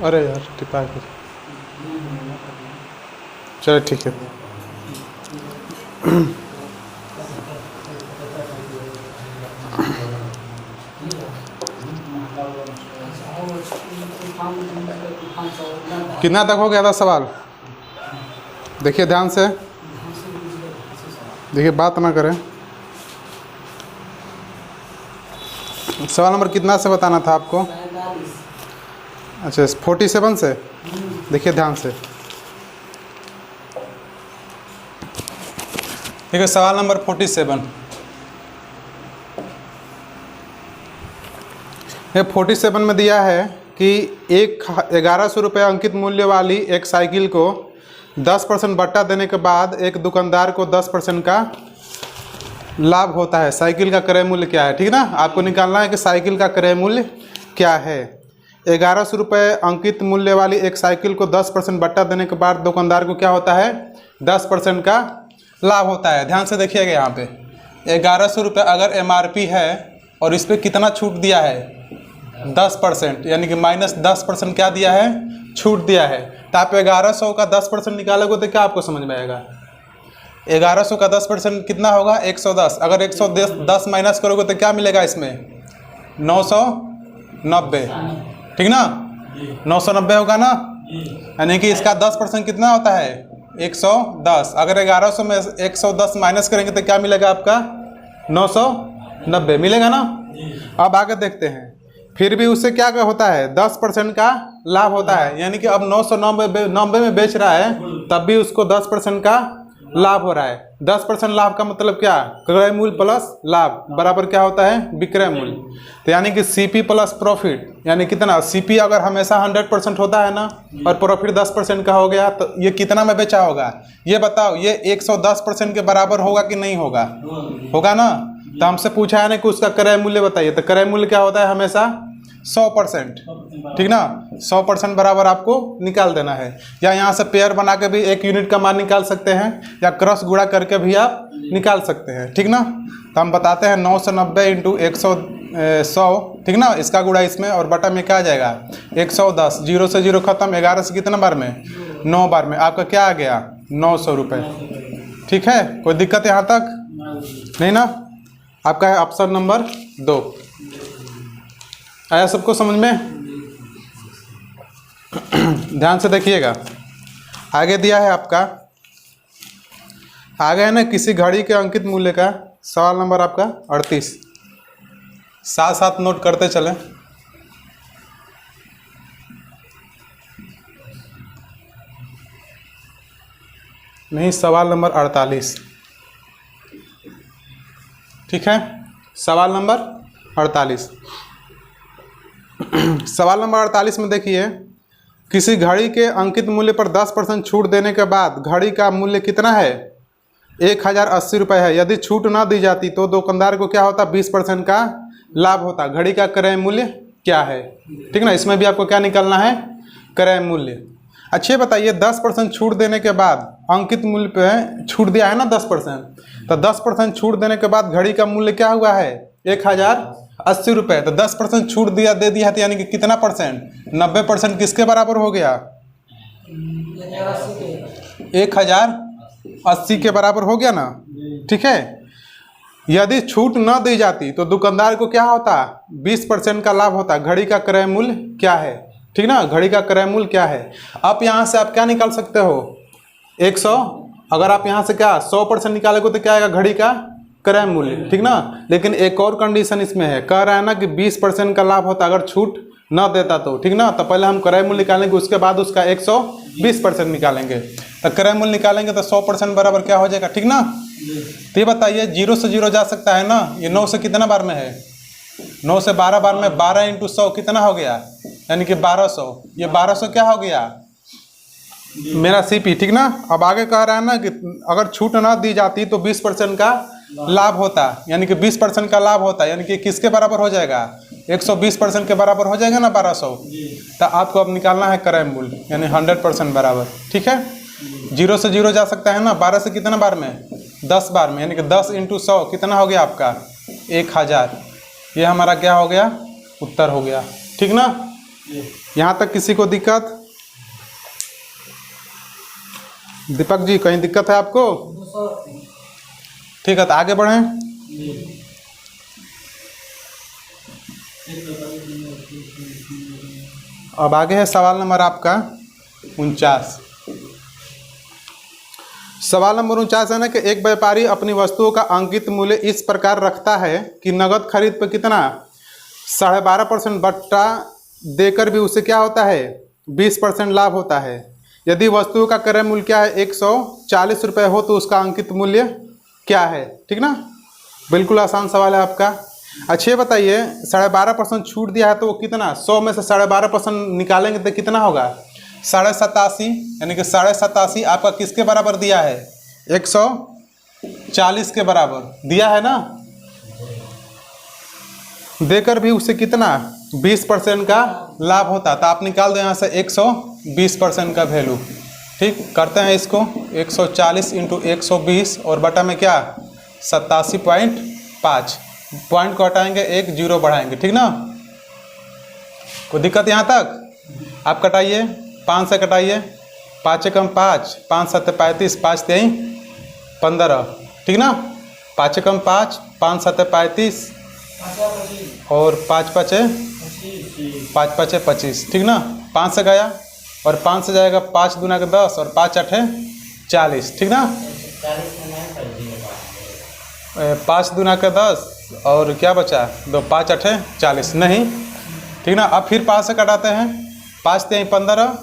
अरे यार टिपा के, चलो ठीक है। कितना तक हो गया था सवाल? देखिए ध्यान से, देखिए बात ना करें। सवाल नंबर कितना से बताना था आपको? अच्छा 47 से। देखिए ध्यान से, देखिए सवाल नंबर 47। ये 47 में दिया है कि 1100 रुपये अंकित मूल्य वाली एक साइकिल को 10% बट्टा देने के बाद एक दुकानदार को 10% का लाभ होता है। साइकिल का क्रय मूल्य क्या है? ठीक ना, आपको निकालना है कि साइकिल का क्रय मूल्य क्या है। 1100 रुपये अंकित मूल्य वाली एक साइकिल को 10% बट्टा देने के बाद दुकानदार को क्या होता है? 10% का लाभ होता है। ध्यान से देखिएगा, यहाँ पे 1100 रुपये अगर MRP है और इस पर कितना छूट दिया है? 10%, यानी कि -10% क्या दिया है? छूट दिया है। तो आप 1100 का 10% निकालोगे तो क्या आपको समझ में आएगा? 1100 का 10% कितना होगा? 110। अगर 110 माइनस करोगे तो क्या मिलेगा इसमें? 990। ठीक ना, 990 होगा ना, यानी कि इसका 10% कितना होता है? 110। अगर 1100 में 110 माइनस करेंगे तो क्या मिलेगा आपका? 990 मिलेगा ना। अब आगे देखते हैं, फिर भी उससे क्या होता है? 10% का लाभ होता है, यानी कि अब 990 में बेच रहा है तब भी उसको 10% का लाभ हो रहा है। 10% लाभ का मतलब क्या? क्रय मूल्य प्लस लाभ बराबर क्या होता है? विक्रय मूल्य। तो यानी कि CP प्लस प्रॉफिट, यानी कितना? CP अगर हमेशा 100% होता है ना और प्रॉफिट 10% का हो गया तो ये कितना में बेचा होगा? ये बताओ, ये 110% के बराबर होगा कि नहीं होगा? होगा ना। तो हमसे पूछा है ना कि उसका क्रय मूल्य बताइए, तो क्रय मूल्य क्या होता है? हमेशा 100%। ठीक ना, 100% बराबर आपको निकाल देना है। या यहाँ से पेयर बना के भी 1 यूनिट का मान निकाल सकते हैं, या क्रॉस गुणा करके भी आप निकाल सकते हैं। ठीक ना, तो हम बताते हैं 990 इंटू 100, ठीक ना, इसका गुणा इसमें और बटा में क्या आ जाएगा? 110। 0 से 0 खत्म, 11 से कितना बार में? 9 बार में। आपका क्या आ गया? 900 रुपये। ठीक है, कोई दिक्कत यहाँ तक नहीं ना? आपका है ऑप्शन नंबर 2। आया सबको समझ में? ध्यान से देखिएगा, आगे दिया है आपका, आगे है ना किसी घड़ी के अंकित मूल्य का। सवाल नंबर आपका 38। साथ साथ नोट करते चलें। नहीं, सवाल नंबर 48। ठीक है, सवाल नंबर 48। सवाल नंबर 48 में देखिए, किसी घड़ी के अंकित मूल्य पर 10% छूट देने के बाद घड़ी का मूल्य कितना है? 1080 रुपये है। यदि छूट ना दी जाती तो दुकानदार को क्या होता? 20% का लाभ होता। घड़ी का क्रय मूल्य क्या है? ठीक ना, इसमें भी आपको क्या निकालना है? क्रय मूल्य। अच्छे बताइए, 10% छूट देने के बाद अंकित मूल्य पे छूट दिया है ना 10%, तो 10% छूट देने के बाद घड़ी का मूल्य क्या हुआ है? 1080 रुपये। तो 10% छूट दे दिया है, यानी कि कितना परसेंट? 90% किसके बराबर हो गया? 1080 के बराबर हो गया ना। ठीक है, यदि छूट न दी जाती तो दुकानदार को क्या होता? 20% का लाभ होता। घड़ी का क्रय मूल्य क्या है? ठीक ना, घड़ी का क्रय मूल्य क्या है? अब यहाँ से आप क्या निकाल सकते हो? 100। अगर आप यहाँ से क्या 100% निकालोगे तो क्या आएगा? घड़ी का क्रय मूल्य। ठीक ना, लेकिन एक और कंडीशन इसमें है, कह रहा है ना कि 20% का लाभ होता अगर छूट न देता तो। ठीक ना, तो पहले हम क्रय मूल्य निकालेंगे, उसके बाद उसका 120% निकालेंगे। तो क्रय मूल्य निकालेंगे तो 100% बराबर क्या हो जाएगा? ठीक ना। तो ये बताइए, 0 से 0 जा सकता है ना। ये 9 से कितना बार में है? 9 से 12 बार में। 12 इंटू 100 कितना हो गया? यानी कि 1200। ये 1200 क्या हो गया? मेरा CP। ठीक ना, अब आगे कह रहा है ना कि अगर छूट ना दी जाती तो 20% का लाभ होता, यानी कि 20% का लाभ होता, यानी कि किसके बराबर हो जाएगा? 120% के बराबर हो जाएगा ना 1200। तो आपको अब निकालना है क्रय मूल्य, यानी 100% बराबर। ठीक है, 0 से 0 जा सकता है ना। 12 से कितना बार में? 10 बार में, यानी कि 10 इंटू 100 कितना हो गया आपका? 1000। ये हमारा क्या हो गया? उत्तर हो गया। ठीक ना, यहाँ तक किसी को दिक्कत? दीपक जी कहीं दिक्कत है आपको? ठीक है, तो आगे बढ़ें। अब आगे है सवाल नंबर आपका 49। सवाल नंबर 49 है ना कि एक व्यापारी अपनी वस्तुओं का अंकित मूल्य इस प्रकार रखता है कि नगद खरीद पर कितना 12.5% बट्टा देकर भी उसे क्या होता है 20% लाभ होता है। यदि वस्तुओं का क्रय मूल्य क्या है 140 रुपये हो तो उसका अंकित मूल्य क्या है। ठीक ना, बिल्कुल आसान सवाल है आपका। अच्छे बताइए, 12.5% छूट दिया है तो वो कितना 100 में से 12.5% निकालेंगे तो कितना होगा 87.5, यानी कि 87.5 आपका किसके बराबर दिया है 140 के बराबर दिया है ना। देकर भी उसे कितना 20% का लाभ होता, तो आप निकाल दो यहाँ से 120% का वैल्यू। ठीक, करते हैं इसको 140 इंटू 120 और बटा में क्या 87.5, पॉइंट को हटाएंगे 1 जीरो बढ़ाएंगे। ठीक ना, कोई दिक्कत यहाँ तक? आप कटाइए, 5 से कटाइए, 5 कम 5, 5 7 35, 5 3 15। ठीक ना, 5 कम 5, 5 7 35 और 5 5 25। ठीक ना, 5 से गया और 5 से जाएगा 5 दूना के 10 और 5 8 40। ठीक ना, 5 दूना के 10 और क्या बचा 2, 5 8 40 नहीं। ठीक ना, अब फिर 5 से कटाते हैं, 5 3 15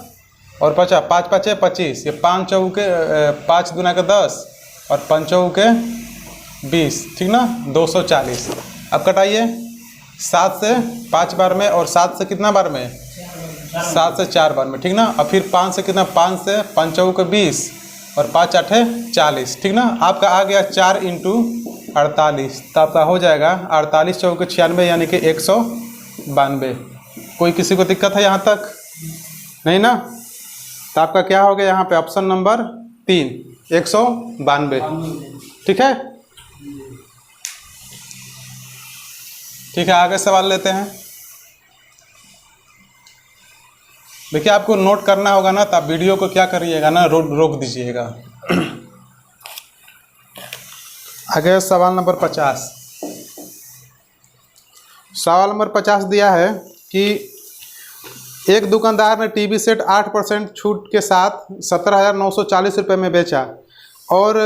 और 5 5 5 25, ये 5 चौके 5 दूना के 10 और 5 चौके 20। ठीक ना, 240। अब कटाइए 7 से 5 बार में और 7 से कितना बार में 7 से 4 बार में। ठीक ना, अब फिर 5 से कितना 5 से 5 चौके 20 और 5 8 40। ठीक ना, आपका आ गया 4 इंटू 48, तो आपका हो जाएगा 48 चौके 96 यानी कि 192। कोई किसी को दिक्कत है यहाँ तक? नहीं ना, तो आपका क्या हो गया यहाँ पे ऑप्शन नंबर 3 192। ठीक है, ठीक है, आगे सवाल लेते हैं। देखिए आपको नोट करना होगा ना, तो आप वीडियो को क्या करिएगा ना रोक दीजिएगा। आगे सवाल नंबर 50। सवाल नंबर 50 दिया है कि एक दुकानदार ने टीवी सेट 8% छूट के साथ 17,940 रुपये में बेचा और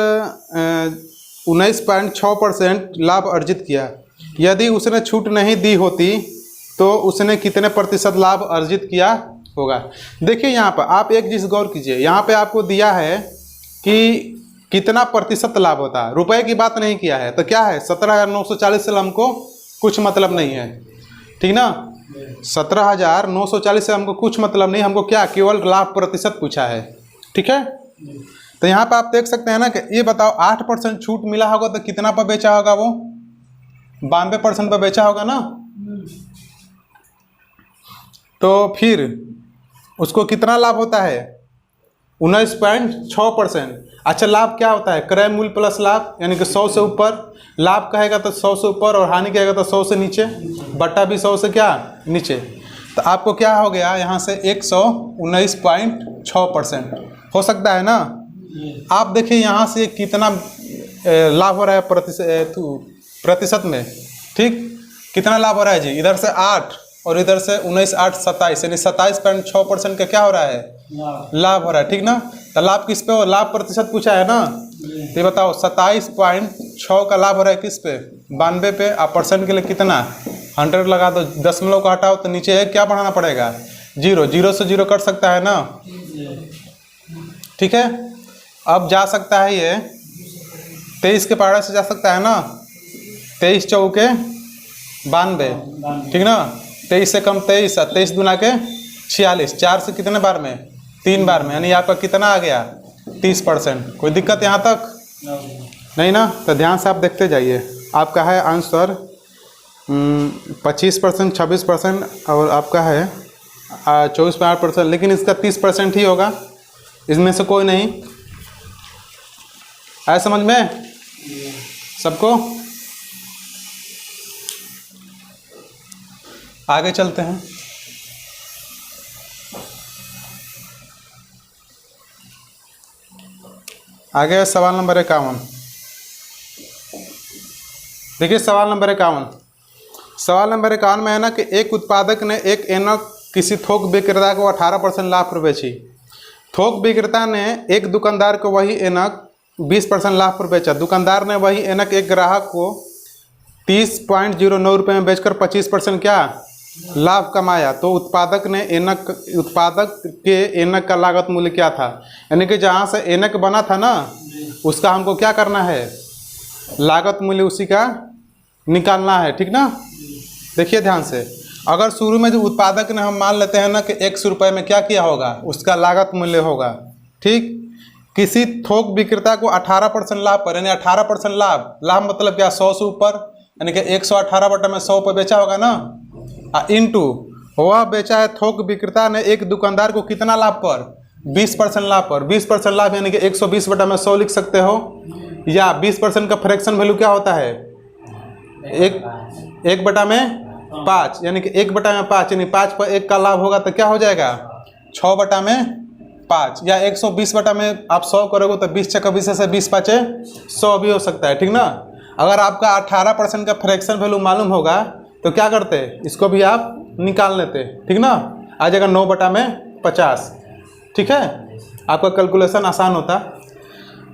19.6% लाभ अर्जित किया। यदि उसने छूट नहीं दी होती तो उसने कितने प्रतिशत लाभ अर्जित किया होगा। देखिए यहाँ पर आप एक चीज़ गौर कीजिए, यहाँ पे आपको दिया है कि कितना प्रतिशत लाभ होता है, रुपए की बात नहीं किया है। तो क्या है 17,940 से हमको कुछ मतलब नहीं है। ठीक ना, 17,940 से हमको कुछ मतलब नहीं, हमको क्या केवल लाभ प्रतिशत पूछा है। ठीक है, तो यहाँ पर आप देख सकते हैं ना कि ये बताओ 8% छूट मिला होगा तो कितना पर बेचा होगा वो 92% पर बेचा होगा ना। तो फिर उसको कितना लाभ होता है 19.6%। अच्छा, लाभ क्या होता है क्रय मूल्य प्लस लाभ, यानी कि 100 से ऊपर। लाभ कहेगा तो 100 से ऊपर और हानि कहेगा तो 100 से नीचे, बट्टा भी 100 से क्या नीचे। तो आपको क्या हो गया यहाँ से 119.6% हो सकता है ना। आप देखिए यहाँ से कितना लाभ हो रहा है प्रतिशत में। ठीक, कितना लाभ हो रहा है जी, इधर से 8 और इधर से 19 8 27, यानी 27.6% का क्या हो रहा है लाभ हो रहा है। ठीक ना, तो लाभ किस पे हो, लाभ प्रतिशत पूछा है ना। तो ये बताओ 27.6 का लाभ हो रहा है किस पे 92 पे। आप परसेंट के लिए कितना 100 लगा दो, दशमलव को हटाओ तो नीचे एक क्या बढ़ाना पड़ेगा 0, 0 से 0 कट सकता है ना। ठीक है, अब जा सकता है ये 23 के पहाड़े से जा सकता है ना, 23 चौके 92। ठीक ना, 23 से कम 23, 23 दूना के 46, 4 से कितने बार में 3 बार में, यानी आपका कितना आ गया 30%। कोई दिक्कत यहाँ तक नहीं ना, तो ध्यान से आप देखते जाइए। आपका है आंसर 25%, 26% और आपका है 24.8%, लेकिन इसका 30% ही होगा, इसमें से कोई नहीं। आया समझ में सबको? आगे चलते हैं। आगे सवाल नंबर 51। देखिए सवाल नंबर 51। सवाल नंबर 51 में है ना कि एक उत्पादक ने एक ऐनक किसी थोक विक्रेता को 18% लाभ पर बेची। थोक विक्रेता ने एक दुकानदार को वही ऐनक 20% लाभ पर बेचा। दुकानदार ने वही ऐनक एक ग्राहक को 30.09 रुपये में बेचकर 25% क्या लाभ कमाया। तो उत्पादक के ऐनक का लागत मूल्य क्या था। यानी कि जहाँ से ऐनक बना था ना उसका हमको क्या करना है, लागत मूल्य उसी का निकालना है, ठीक ना। देखिए ध्यान से, अगर शुरू में जो उत्पादक ने हम मान लेते हैं ना कि 100 रुपये में क्या किया होगा, उसका लागत मूल्य होगा, ठीक। किसी थोक विक्रेता को 18% लाभ पर, यानी 18% लाभ मतलब क्या, 100 से ऊपर, यानी कि 118 बटा में 100 पर बेचा होगा ना, इनटू वह बेचा है थोक विक्रेता ने एक दुकानदार को कितना लाभ पर, 20% लाभ पर। 20% लाभ यानी कि 120 बटा में 100 लिख सकते हो, या 20% का फ्रैक्शन वैल्यू क्या होता है, एक बटा में 5, यानी कि 1 बटा में 5, यानी 5 पर 1 का लाभ होगा तो क्या हो जाएगा 6 बटा में 5, या 120 बटा में आप 100 करोगे तो 20 छक्का 20 से 20 पाँचे 100 भी हो सकता है, ठीक ना। अगर आपका 18% का फ्रैक्शन वैल्यू मालूम होगा तो क्या करते, इसको भी आप निकाल लेते, ठीक ना। आ जाएगा 9 बटा में 50, ठीक है, आपका कैलकुलेशन आसान होता।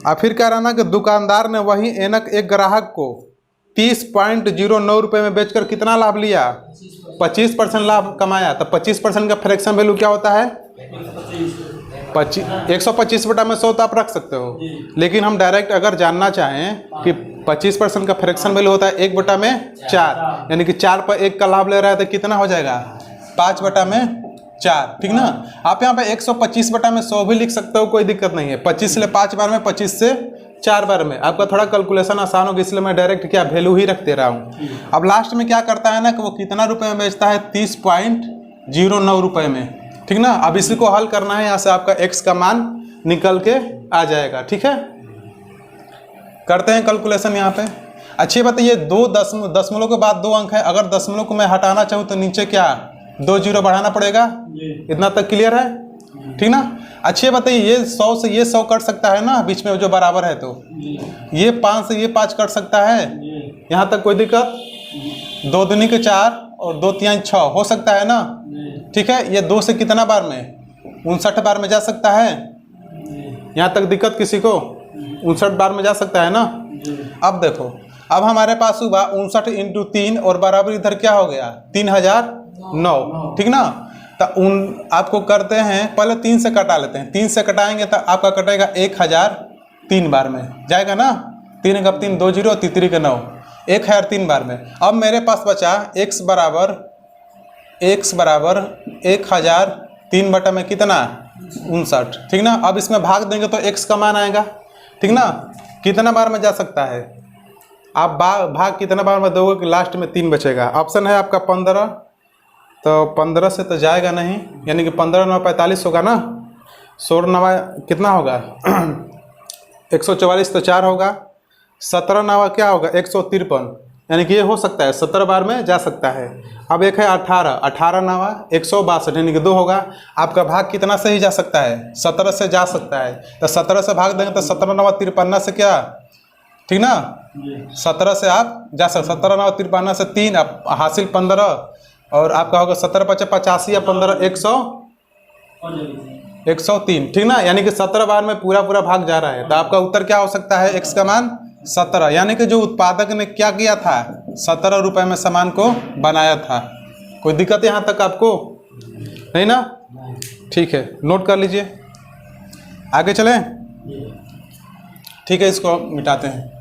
अब फिर कह रहा ना कि दुकानदार ने वही ऐनक एक ग्राहक को 30.09 रुपये में बेचकर कितना लाभ लिया, 25% लाभ कमाया। तो 25% का फ्रैक्शन वैल्यू क्या होता है, 125 बटा में 100 तो आप रख सकते हो, लेकिन हम डायरेक्ट अगर जानना चाहें कि 25% का फ्रैक्शन वैल्यू होता है 1 बटा में 4, यानी कि 4 पर 1 का लाभ ले रहा है तो कितना हो जाएगा 5 बटा में 4, ठीक ना। आप यहाँ पे 125 बटा में 100 भी लिख सकते हो, कोई दिक्कत नहीं है। 25 से 5 बार में, 25 से 4 बार में, आपका थोड़ा कैलकुलेशन आसान होगा, इसलिए मैं डायरेक्ट क्या वैल्यू ही रख दे रहा हूँ। अब लास्ट में क्या करता है ना कि वो कितना रुपए में बेचता है, 30.09 रुपये में, ठीक ना। अब इसी को हल करना है, यहाँ से आपका x का मान निकल के आ जाएगा, ठीक है। करते हैं कैलकुलेशन यहाँ पे। अच्छी बात है, ये 2 दशमलव के बाद 2 अंक है, अगर दशमलव को मैं हटाना चाहूँ तो नीचे क्या 2 जीरो बढ़ाना पड़ेगा, इतना तक क्लियर है, ठीक ना। अच्छी बात है, ये 100 से ये 100 कट सकता है ना, बीच में जो बराबर है, तो ये 5 से ये 5 कट सकता है, यहाँ तक कोई दिक्कत। 2 दूनी के 4 और 2 तिहाई 6 हो सकता है ना, ठीक है। ये 2 से कितना बार में 59 बार में जा सकता है, यहाँ तक दिक्कत किसी को, 59 बार में जा सकता है ना। अब देखो, अब हमारे पास हुआ 59 इंटू 3 और बराबर इधर क्या हो गया 3009, ठीक ना। तो आपको करते हैं, पहले 3 से कटा लेते हैं, 3 से कटाएंगे तो आपका कटेगा 1003 बार में जाएगा ना। 3 का 3 2 जीरो, 3 का 9, 1003 बार में। अब मेरे पास बचा x बराबर 1003 बटा में कितना 59, ठीक ना। अब इसमें भाग देंगे तो x का मान आएगा, ठीक ना। कितना बार में जा सकता है, आप भाग कितना बार में दोगे कि लास्ट में 3 बचेगा। ऑप्शन है आपका 15, तो 15 से तो जाएगा नहीं, यानी कि 15 9 45 होगा ना, 16 9 कितना होगा 144 तो 4 होगा, 17 9 क्या होगा 153, यानी कि ये हो सकता है 17 बार में जा सकता है। अब एक है 18 9 162, यानी कि 2 होगा। आपका भाग कितना से ही जा सकता है, 17 से जा सकता है, तो 17 से भाग देंगे तो 17 9 53 से क्या, ठीक ना। 17 से आप जा सकते, 17 9 53 से 3 आप हासिल 15, और आपका होगा 17 5 85 या 15 103, ठीक ना। यानी कि 17 बार में पूरा भाग जा रहा है, तो आपका उत्तर क्या हो सकता है, x का मान 17, यानी कि जो उत्पादक ने क्या किया था 17 रुपये में सामान को बनाया था। कोई दिक्कत यहाँ तक आपको नहीं ना, ठीक है, नोट कर लीजिए, आगे चलें, ठीक है, इसको मिटाते हैं।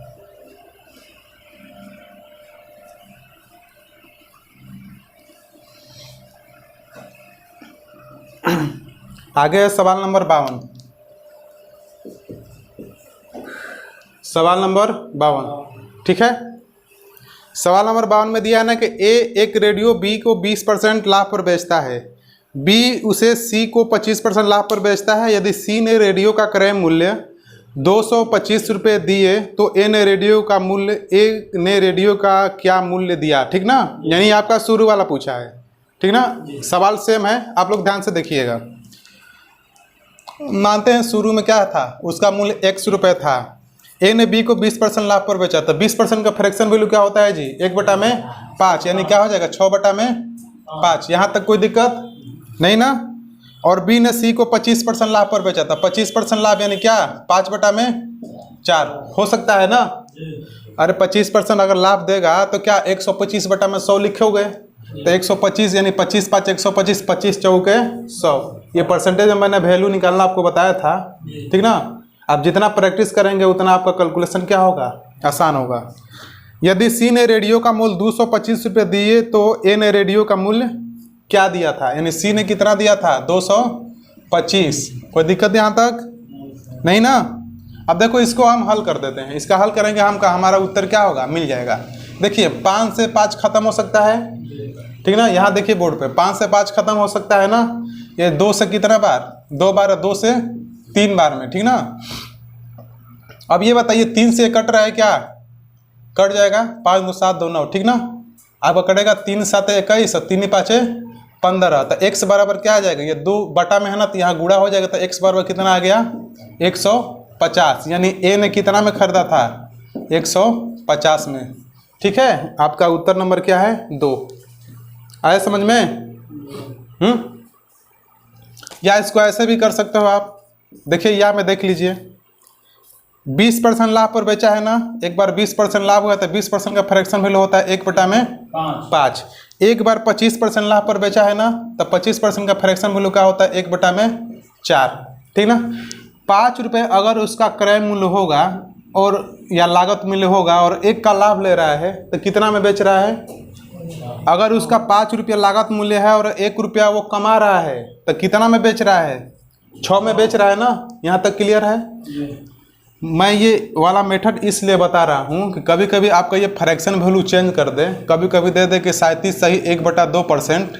आगे है सवाल नंबर 52। सवाल नंबर 52, ठीक है। सवाल नंबर 52 में दिया है ना कि ए एक रेडियो बी को 20% लाभ पर बेचता है, बी उसे सी को 25% लाभ पर बेचता है। यदि सी ने रेडियो का क्रय मूल्य 225 रुपये दिए तो ए ने रेडियो का क्या मूल्य दिया, ठीक ना। यानी आपका शुरू वाला पूछा है, ठीक ना। सवाल सेम है, आप लोग ध्यान से देखिएगा। मानते हैं शुरू में क्या था, उसका मूल्य x रुपये था, ए ने बी को 20% लाभ पर बेचा, तो 20% का फ्रैक्शन वैल्यू क्या होता है जी, 1/5, यानी क्या हो जाएगा 6/5। यहाँ तक कोई दिक्कत नहीं ना। और बी ने सी को 25% लाभ पर बेचा था, 25% लाभ यानी क्या 5/4 हो सकता है ना। अरे 25% अगर लाभ देगा तो क्या 125/100 लिखोगे, तो 125 यानी 25 5 125, 25 चौके 100। ये परसेंटेज में मैंने वैल्यू निकालना आपको बताया था, ठीक ना। आप जितना प्रैक्टिस करेंगे उतना आपका कैलकुलेशन क्या होगा, आसान होगा। यदि सी ने रेडियो का मूल्य 225 रुपये दिए तो ए ने रेडियो का मूल्य क्या दिया था, यानी सी ने कितना दिया था 225। कोई दिक्कत यहाँ तक नहीं ना। अब देखो इसको हम हल कर देते हैं, इसका हल करेंगे हम का हमारा उत्तर क्या होगा, मिल जाएगा। देखिए 5 से 5 खत्म हो सकता है, ठीक ना। यहाँ देखिए बोर्ड पे 5 से 5 खत्म हो सकता है ना। ये 2 से कितना बार, 2 बार, 2 से 3 बार में, ठीक ना। अब ये बताइए 3 से कट रहा है क्या, कट जाएगा, 5 2 7 2 9, ठीक ना। अब कटेगा 3 7 21 और 3 5 15, तो x बराबर क्या आ जाएगा, ये 2 बटा में है ना, तो यहाँ गुणा हो जाएगा, तो x बराबर कितना आ गया 150, यानी ए ने कितना में खरीदा था 150 में, ठीक है। आपका उत्तर नंबर क्या है 2। आया समझ में। या इसको ऐसे भी कर सकते हो आप, देखिए या में देख लीजिए 20% लाभ पर बेचा है ना, एक बार 20% लाभ हुआ तो 20% का फ्रैक्शन वैल्यू होता है 1/5। एक बार 25% लाभ पर बेचा है ना, तो 25% का फ्रैक्शन वैल्यू क्या होता है 1/4, ठीक ना। 5 रुपये अगर उसका क्रय मूल्य होगा और या लागत मूल्य होगा और 1 का लाभ ले रहा है तो कितना में बेच रहा है। अगर उसका 5 रुपया लागत मूल्य है और 1 रुपया वो कमा रहा है तो कितना में बेच रहा है, 6 में बेच रहा है ना। यहाँ तक क्लियर है। मैं ये वाला मेथड इसलिए बता रहा हूँ कि कभी कभी आपका ये फ्रैक्शन वैल्यू चेंज कर दे, कभी कभी दे दे कि 37 सही 1/2%,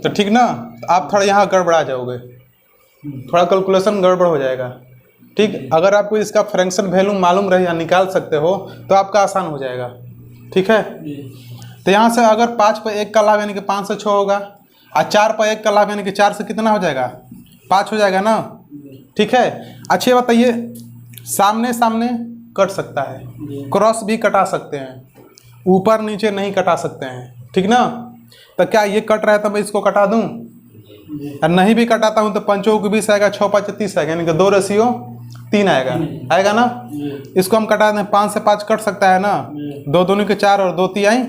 तो ठीक ना, तो आप थोड़ा यहाँ गड़बड़ा जाओगे, थोड़ा कैलकुलेशन गड़बड़ हो जाएगा, ठीक। अगर आपको इसका फ्रैक्शन वैल्यू मालूम रहे या निकाल सकते हो तो आपका आसान हो जाएगा, ठीक है। तो यहाँ से अगर 5 पर 1 का लाभ यानी कि 5 से 6 होगा, और 4 पर 1 का लाभ यानी कि 4 से कितना हो जाएगा 5 हो जाएगा ना, ठीक है। अच्छे बताइए, सामने सामने कट सकता है, क्रॉस भी कटा सकते हैं, ऊपर नीचे नहीं कटा सकते हैं, ठीक ना। तो क्या ये कट रहा है तो मैं इसको कटा दूं, और नहीं भी कटाता हूं तो 5 को 20 आएगा, 6 5 30 आएगा, यानी कि 2:3 आएगा ना। इसको हम कटा दें, 5 से 5 कट सकता है ना, 2 दूनी के 4 और 2 3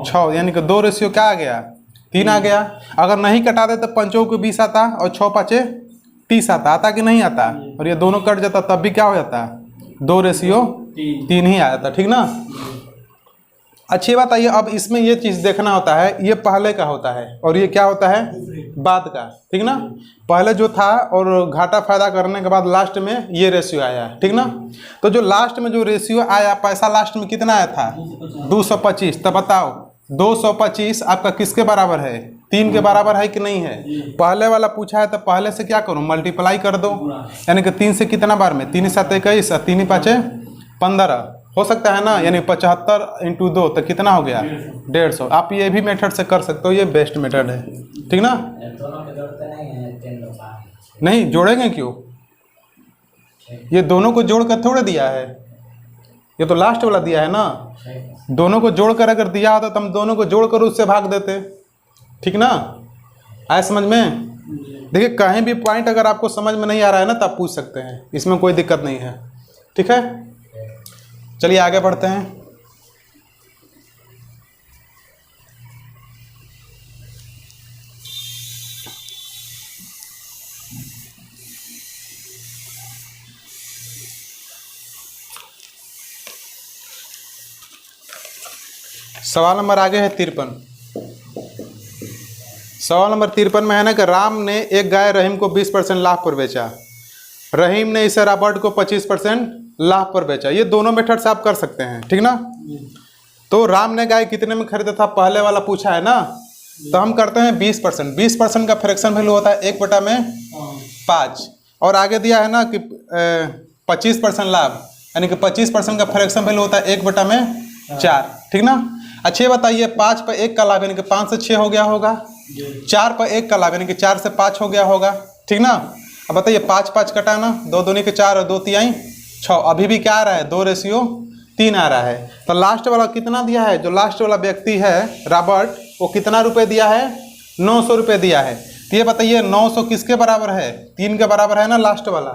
6, यानी कि 2 क्या आ गया 3 आ गया। अगर नहीं कटा दे तो 5 को 20 आता और 6 5 30 आता कि नहीं आता, और ये दोनों कट जाता तब भी क्या हो जाता 2:3 ही आ जाता, ठीक ना। अच्छी बात है। अब इसमें ये चीज़ देखना होता है, ये पहले का होता है और ये क्या होता है बाद का, ठीक ना। पहले जो था और घाटा फायदा करने के बाद लास्ट में ये रेशियो आया, ठीक ना। तो जो लास्ट में जो रेशियो आया, पैसा लास्ट में कितना आया था 225, तो बताओ 225 आपका किसके बराबर है, 3 के बराबर है कि नहीं है। पहले वाला पूछा है तो पहले से क्या करूँ, मल्टीप्लाई कर दो, यानी कि 3 से कितना बार में, 3 7 21 और 3 5 15 हो सकता है ना, यानी 75 × 2 तो कितना हो गया 150। आप ये भी मेथड से कर सकते हो, ये बेस्ट मेथड है, ठीक ना। नहीं जोड़ेंगे क्यों, ये दोनों को जोड़ कर थोड़ा दिया है, ये तो लास्ट वाला दिया है ना। दोनों को जोड़ कर अगर दिया होता तो हम दोनों को जोड़ कर उससे भाग देते, ठीक ना। आए समझ में। देखिए कहीं भी पॉइंट अगर आपको समझ में नहीं आ रहा है ना तो आप पूछ सकते हैं, इसमें कोई दिक्कत नहीं है, ठीक है। चलिए आगे बढ़ते हैं। सवाल नंबर आगे है 53। सवाल नंबर 53 में है ना कि राम ने एक गाय रहीम को 20% लाभ पर बेचा, रहीम ने इसे रॉबर्ट को 25% लाभ पर बेचा। ये दोनों मेथड से आप कर सकते हैं, ठीक ना। तो राम ने गाय कितने में खरीदा था, पहले वाला पूछा है ना, तो हम करते हैं 20%। 20% का फ्रैक्शन वैल्यू होता है 1/5, और आगे दिया है ना कि 25% लाभ, यानी कि 25% का फ्रैक्शन वैल्यू होता है 1/4, ठीक ना। अच्छे बताइए 5 पर 1 का लाभ यानी कि 5 से 6 हो गया होगा, 4 पर 1 का लाभ यानी कि 4 से 5 हो गया होगा, ठीक ना। अब बताइए 5 5 कटाना, 2 दूनी के 4 और 2 तिहाई 6, अभी भी क्या आ रहा है 2:3 आ रहा है। तो लास्ट वाला कितना दिया है, जो लास्ट वाला व्यक्ति है रॉबर्ट, वो कितना रुपए दिया है, 900 रुपये दिया है। तो ये बताइए 900 किसके बराबर है, 3 के बराबर है ना लास्ट वाला।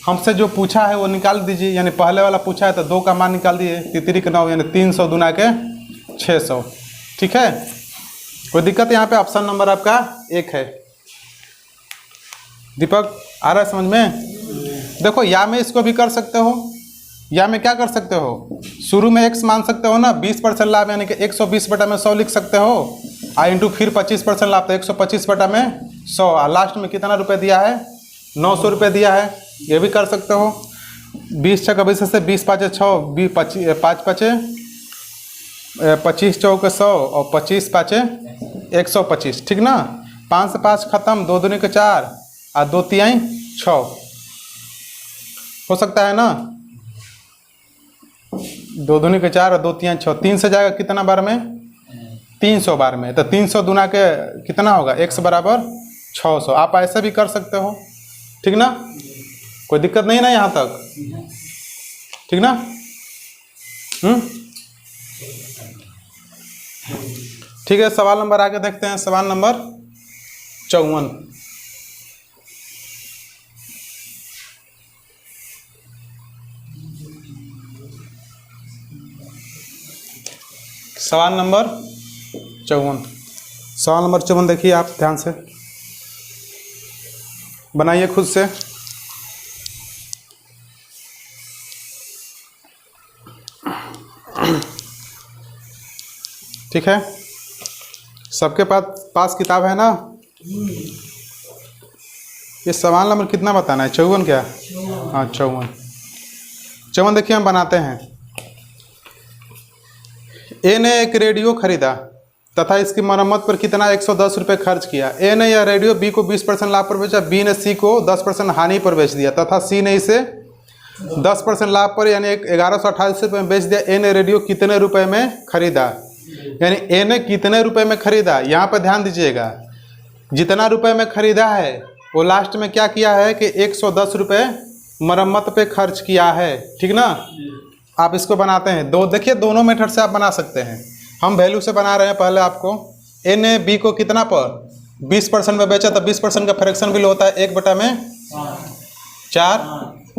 हमसे जो पूछा है वो निकाल दीजिए, यानी पहले वाला पूछा है तो 2 का मान निकाल दिए, 3 के 9 यानी 300 दूना के 600। ठीक है, कोई दिक्कत यहाँ पे? ऑप्शन नंबर आपका 1 है। दीपक आ रहा है समझ में? देखो या में इसको भी कर सकते हो, या में क्या कर सकते हो, शुरू में x मान सकते हो ना, 20% लाभ यानी कि 120/100 लिख सकते हो, इंटू फिर 25% लाभ तो 125/100, लास्ट में कितना रुपए दिया है, 900 रुपये दिया है, ये भी कर सकते हो। 20 छः 20 से 20 5 6 5 5 25 चौक 100 और 25 5 125, ठीक ना। 5 से 5 खत्म, 2 दूनी के 4 और 2 तिहाई 6 हो सकता है ना, 2 दूनी के 4 और 2 तिहाई 6, 3 से जाएगा कितना बार में, 300 बार में, तो 300 दूना के कितना होगा, x बराबर 600। आप ऐसे भी कर सकते हो, ठीक ना, कोई दिक्कत नहीं ना यहाँ तक, ठीक ना। ठीक है, सवाल नंबर आगे देखते हैं, सवाल नंबर 54। सवाल नंबर 54, सवाल नंबर 54 देखिए आप ध्यान से, बनाइए खुद से। ठीक है, सबके पास किताब है ना। ये सवाल नंबर कितना बताना है, 54 क्या? हाँ 54 देखिए हम बनाते हैं। ए ने एक रेडियो खरीदा तथा इसकी मरम्मत पर कितना 110 रुपये खर्च किया। ए ने यह रेडियो बी को 20% लाभ पर बेचा, बी ने सी को 10% हानि पर बेच दिया तथा सी ने इसे 10% लाभ पर यानी 1128 रुपये में बेच दिया। ए ने रेडियो कितने रुपए में खरीदा, यानी ए ने कितने रुपए में खरीदा। यहाँ पर ध्यान दीजिएगा, जितना रुपए में खरीदा है वो लास्ट में क्या किया है कि 110 रुपये मरम्मत पे खर्च किया है, ठीक ना। आप इसको बनाते हैं दो, देखिए दोनों मेथड से आप बना सकते हैं। हम वैल्यू से बना रहे हैं पहले आपको। ए ने बी को कितना पर 20% में बेचा, तो 20% का फ्रैक्शन बिल होता है 1/4,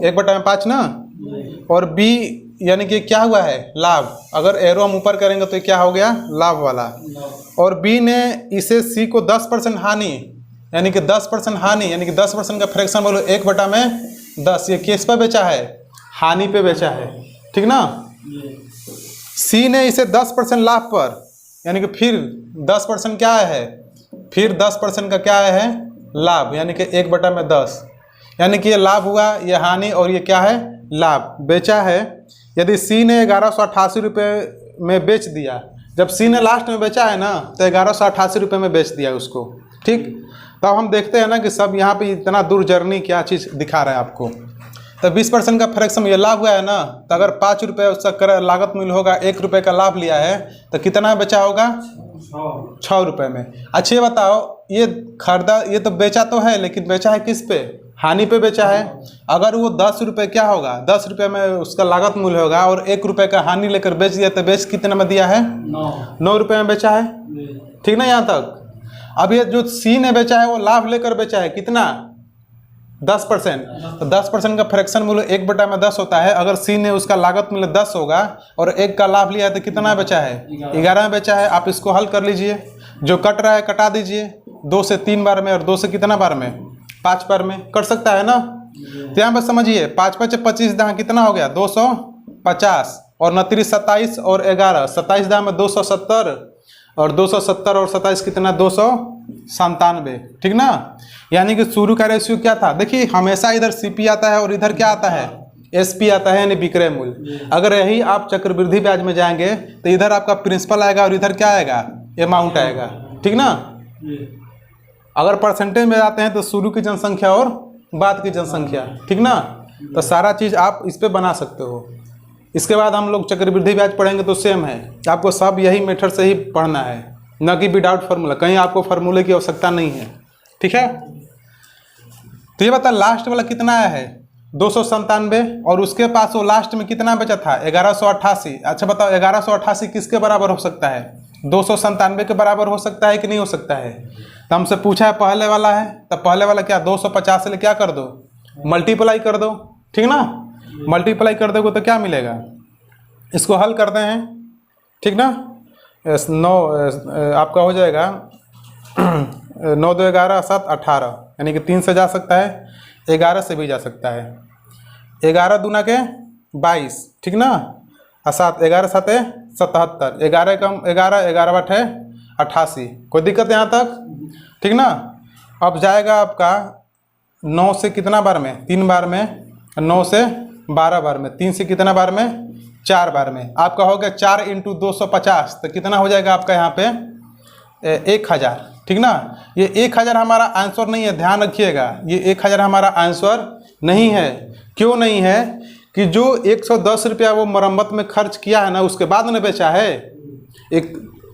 1/5 ना। और बी यानी कि क्या हुआ है, लाभ। अगर एरो हम ऊपर करेंगे तो क्या हो गया, लाभ वाला। और बी ने इसे सी को 10% हानि यानी कि 10% हानि यानी कि 10% का फ्रैक्शन बोलो 1/10। ये किस पे बेचा है, हानि पे बेचा है, ठीक ना। सी ने इसे 10% लाभ पर यानी कि फिर 10% क्या है, फिर 10% का क्या है, लाभ यानी कि 1/10 यानी कि ये लाभ हुआ, ये हानि और ये क्या है, लाभ बेचा है। यदि सी ने 1188 रुपये में बेच दिया, जब सी ने लास्ट में बेचा है ना तो 1188 रुपये में बेच दिया उसको, ठीक। तब हम देखते हैं ना कि सब यहाँ पे इतना दूर जर्नी क्या चीज़ दिखा रहा है आपको। तो 20% का फ्रैक्शन ये लाभ हुआ है ना, तो अगर 5 रुपये उसका कर लागत मूल्य होगा, 1 रुपये का लाभ लिया है तो कितना बेचा होगा, 6 रुपये में। अच्छा ये बताओ, ये खरीदा, ये तो बेचा तो है लेकिन बेचा है किस पे, हानि पे बेचा है। अगर वो 10 रुपये क्या होगा, 10 रुपये में उसका लागत मूल्य होगा और 1 रुपये का हानि लेकर बेच दिया, तो बेच कितने में दिया है, 9 रुपये में बेचा है, ठीक ना यहाँ तक। अब ये जो सी ने बेचा है वो लाभ लेकर बेचा है कितना, 10%। तो 10% का फ्रैक्शन मूल्य 1/10 होता है। अगर सी ने उसका लागत मूल्य 10 होगा और 1 का लाभ लिया है तो कितना बेचा है, 11 में बेचा है। आप इसको हल कर लीजिए, जो कट रहा है कटा दीजिए, 2 से 3 बार में और 2 से कितना बार में, 5 बार में कट सकता है ना। तो यहाँ पर समझिए 5 5 25 दाँ कितना हो गया, 250 और 29 27 और 11 27 दाँ में 270 और 270 और 27 कितना, 297, ठीक ना। यानी कि शुरू का रेशियो क्या था, देखिए हमेशा इधर सीपी आता है और इधर क्या आता है, एसपी आता है यानी विक्रय मूल्य। अगर यही आप चक्रवृद्धि ब्याज में जाएंगे तो इधर आपका प्रिंसिपल आएगा और इधर क्या आएगा, अमाउंट आएगा, ठीक ना। अगर परसेंटेज में आते हैं तो शुरू की जनसंख्या और बाद की जनसंख्या, ठीक ना। तो सारा चीज़ आप इस पर बना सकते हो। इसके बाद हम लोग चक्रवृद्धि ब्याज पढ़ेंगे तो सेम है, आपको सब यही मेथड से ही पढ़ना है, न कि विदाउट फार्मूला। कहीं आपको फार्मूले की आवश्यकता नहीं है, ठीक है। तो ये बता लास्ट वाला कितना आया है 297 और उसके पास वो लास्ट में कितना बचा था 1188। अच्छा बताओ 1188 किसके बराबर हो सकता है 297 के बराबर हो सकता है कि नहीं हो सकता है। तो हमसे पूछा है पहले वाला है, तो पहले वाला क्या 250 से क्या कर दो मल्टीप्लाई कर दो, ठीक ना। मल्टीप्लाई कर दोगे तो क्या मिलेगा, इसको हल करते हैं, ठीक ना। 9 आपका हो जाएगा 9 2 11 7 18 यानी कि 3 से जा सकता है, 11 से भी जा सकता है। 11 दूना के 22, ठीक ना। और 7 11 7 77, 11 कम 11 11 बटे 88। कोई दिक्कत यहाँ तक, ठीक ना। अब जाएगा आपका 9 से कितना बार में 3 बार में, 9 से 12 बार में, 3 से कितना बार में 4 बार में। आपका हो गया 4 × 250 तो कितना हो जाएगा आपका यहाँ पे 1000, ठीक ना। ये 1000 हमारा आंसर नहीं है, ध्यान रखिएगा। ये 1000 हमारा आंसर नहीं है। क्यों नहीं है कि जो 110 रुपया वो मरम्मत में खर्च किया है ना, उसके बाद न बेचा है।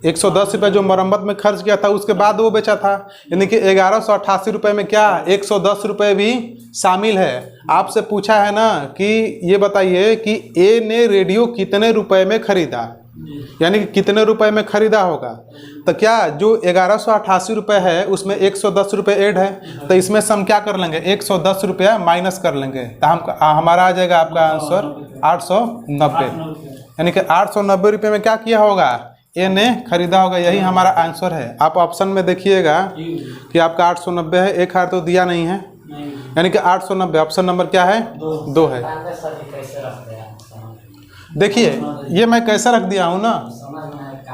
110 रुपये जो मरम्मत में खर्च किया था उसके बाद वो बेचा था, यानी कि 1188 रुपये में क्या 110 रुपये भी शामिल है। आपसे पूछा है ना कि ये बताइए कि ए ने रेडियो कितने रुपए में खरीदा, यानी कि कितने रुपए में खरीदा होगा। तो क्या जो 1188 रुपये है उसमें 110 रुपये ऐड है, तो इसमें से हम क्या कर लेंगे 110 रुपया माइनस कर लेंगे, तो हमारा आ जाएगा आपका आंसर 890। यानी कि 890 रुपये में क्या किया होगा ए ने खरीदा होगा, यही हमारा आंसर है। आप ऑप्शन में देखिएगा कि आपका 890 है, 1000 तो दिया नहीं है, यानी कि 890 ऑप्शन नंबर क्या है 2 है। देखिए ये मैं कैसे रख दिया हूँ ना,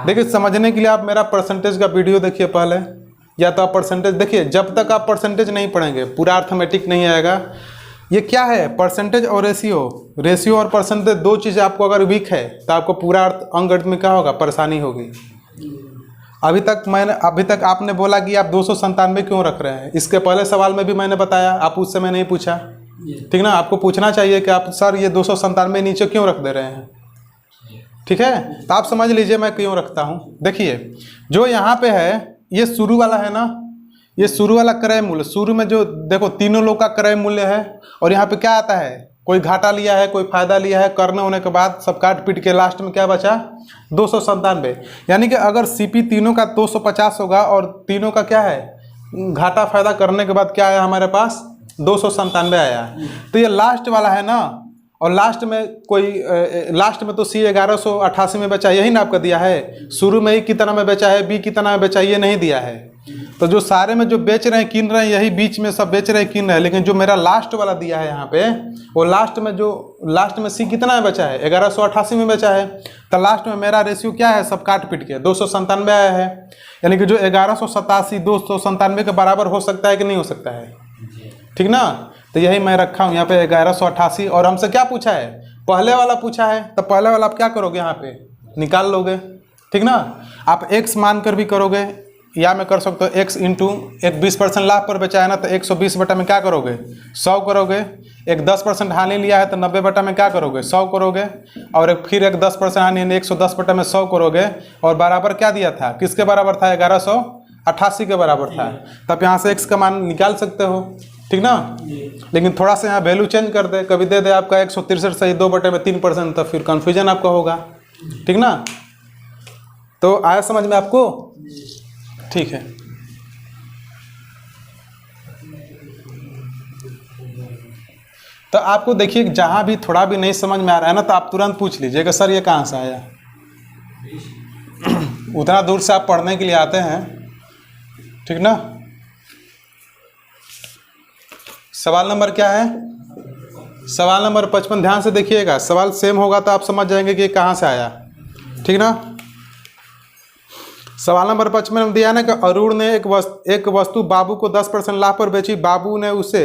देखिए समझने के लिए आप मेरा परसेंटेज का वीडियो देखिए पहले, या तो आप परसेंटेज देखिए। जब तक आप परसेंटेज नहीं पढ़ेंगे पूरा अर्थमेटिक नहीं आएगा। ये क्या है परसेंटेज और रेशियो और परसेंटेज दो चीज़ें आपको अगर वीक है तो आपको पूरा अंकगणित में क्या होगा परेशानी होगी। अभी तक आपने बोला कि आप 297 क्यों रख रहे हैं, इसके पहले सवाल में भी मैंने बताया, आप उस समय नहीं पूछा, ठीक ना। आपको पूछना चाहिए कि आप सर ये 297 नीचे क्यों रख दे रहे हैं, ठीक है। तो आप समझ लीजिए मैं क्यों रखता हूँ। देखिए जो यहाँ पे है ये शुरू वाला है ना, ये शुरू वाला क्रय मूल्य, शुरू में जो देखो तीनों लोग का क्रय मूल्य है, और यहाँ पे क्या आता है कोई घाटा लिया है कोई फायदा लिया है, करने होने के बाद सब काट पीट के लास्ट में क्या बचा 297। यानी कि अगर सीपी तीनों का 250 होगा और तीनों का क्या है घाटा फायदा करने के बाद क्या आया हमारे पास 297 आया। तो ये लास्ट वाला है ना, और लास्ट में तो सी 1188 में बेचा, यही ना आपका दिया है। शुरू में ही कितना में बेचा है, बी कितना में बेचा, ये नहीं दिया है। तो जो सारे में जो बेच रहे हैं किन रहे हैं, यही बीच में सब बेच रहे हैं किन रहे हैं। लेकिन जो मेरा लास्ट वाला दिया है यहाँ पे, वो लास्ट में सी कितना में बेचा है 1188 में बेचा है। तो लास्ट में मेरा रेशियो क्या है सब काट पीट के 297 आया है। यानी कि जो 1187 297 के बराबर हो सकता है कि नहीं हो सकता है, ठीक ना। तो यही मैं रखा हूँ यहाँ पे 1188। और हमसे क्या पूछा है पहले वाला पूछा है, तो पहले वाला आप क्या करोगे यहाँ पे निकाल लोगे, ठीक ना। आप x मान कर भी करोगे, या मैं कर सकता हूँ x इंटू एक 20% लाभ पर बेचा है ना, तो 120 बटा में क्या करोगे 100 करोगे। एक 10% हानि लिया है तो 90 बटा में क्या करोगे 100 करोगे, और एक फिर एक 10% हानि 110 बटा में 100 करोगे। और बराबर क्या दिया था, किसके बराबर था 1188 के बराबर था। तब यहाँ से x का मान निकाल सकते हो, ठीक ना। लेकिन थोड़ा सा यहाँ वैल्यू चेंज कर दे, कभी दे दे आपका 163 सही 2 बटे में 3%, तो फिर कन्फ्यूजन आपका होगा, ठीक ना। तो आया समझ में आपको, ठीक है। तो आपको देखिए जहाँ भी थोड़ा भी नहीं समझ में आ रहा है ना, तो आप तुरंत पूछ लीजिएगा सर ये कहाँ से आया। उतना दूर से आप पढ़ने के लिए आते हैं, ठीक ना। सवाल नंबर क्या है, सवाल नंबर 55। ध्यान से देखिएगा, सवाल सेम होगा तो आप समझ जाएंगे कि कहाँ से आया, ठीक ना। सवाल नंबर 55 में दिया ना कि अरुण ने एक वस्तु बाबू को 10% लाभ पर बेची। बाबू ने उसे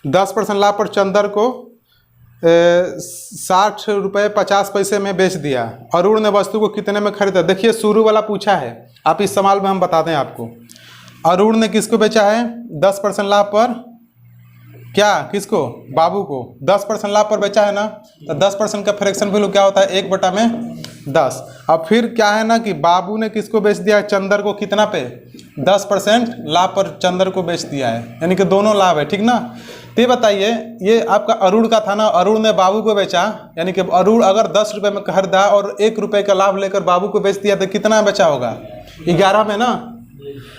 10% लाभ पर चंदर को 60 रुपये 50 पैसे में बेच दिया। अरुण ने वस्तु को कितने में खरीदा। देखिए शुरू वाला पूछा है, आप इस सवाल में हम बताते हैं आपको। अरुण ने किसको बेचा है 10% लाभ पर, क्या किसको बाबू को 10% लाभ पर बेचा है ना, तो 10% का फ्रैक्शन वैल्यू क्या होता है 1/10। अब फिर क्या है ना कि बाबू ने किसको बेच दिया चंदर को कितना पे 10% लाभ पर चंदर को बेच दिया है, यानी कि दोनों लाभ है, ठीक ना। तो ये बताइए, ये आपका अरुण का था ना, अरुण ने बाबू को बेचा, यानी कि अरुण अगर 10 रुपये में खरीदा और 1 रुपये का लाभ लेकर बाबू को बेच दिया तो कितना बेचा होगा? 11 में ना।